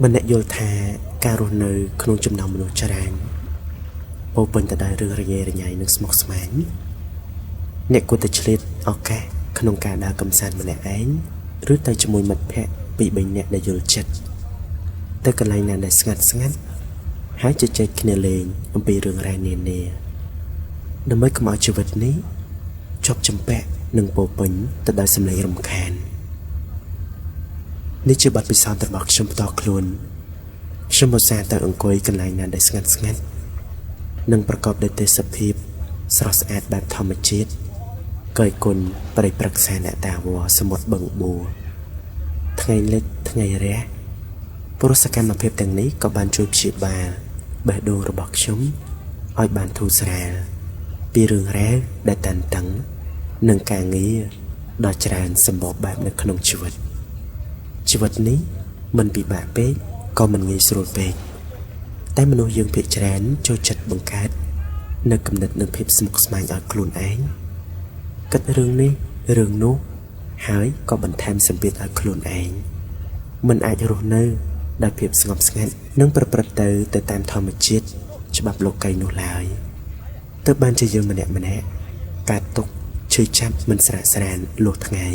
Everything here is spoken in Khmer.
មិនអ្នកយល់ថាការរស់នៅក្នុងចំណោមមនុស្សច្រើនពោពេញទៅដោយរឿងរញ៉េរញ៉ៃនិងស្មុគស្មាញអ្នកគួរតែឆ្លៀតឱកាសក្នុងការដើរកម្សាន្តម្នាក់ឯងឬទៅជាមួយមិត្តភ័ក្តិពីរបីនាក់ដែលយល់ចិត្តទៅកន្លែងណាដែលស្ងាត់ស្ងាត់ហើយជជែកគ្នាលេងអំពីរឿងរ៉ាវនានាដើម្បីកុំឲ្យជីវិតនេះជាប់ជំពាក់និងពោពេញទៅដោយសម្លេងរំខាននេះជាបទពិសោធន៍របស់ខ្ញុំផ្ទាល់ខ្លួនខ្ញុំឧស្សាហ៍ទៅអង្គុយកន្លែងណាដែលស្ងាត់ស្ងាត់និងប្រកបដោយទេសភាពស្រស់ស្អាតបែបធម្មជាតិកយគុណប្រៃប្រឹក្សាអ្នកតាវសមុទ្របឹងបួរថ្ងៃលិចថ្ងៃរះព្រោះសកម្មភាពទាំងនេះក៏បានជួយព្យាបាលបេះដូងរបស់ខ្ញុំឲ្យបានធូរស្រាលពីរឿងរ៉ាវដែលតានតឹងនិងការងារដ៏ច្រើនសម្បូរបែបនៅក្នុងជីវិតនេះមិនពិបាកពេកក៏មិនងាយស្រួលពេកតែមនុស្សយើងភាគច្រើនចូលចិត្តបង្កើតនៅគំនិតនិងភាពស្មុគស្មាញឲ្យខ្លួនឯងគិតរឿងនេះរឿងនោះហើយក៏បន្ថែមសម្ពាធឲ្យខ្លួនឯងមិនអាចរស់នៅដោយភាពស្ងប់ស្ងាត់និងប្រព្រឹត្តទៅតាមធម្មជាតិច្បាប់លោកីនោះឡើយទើបបានជាយើងម្នាក់កើតទុកឈឺចាប់មិនស្រាកស្រានលុះថ្ងៃ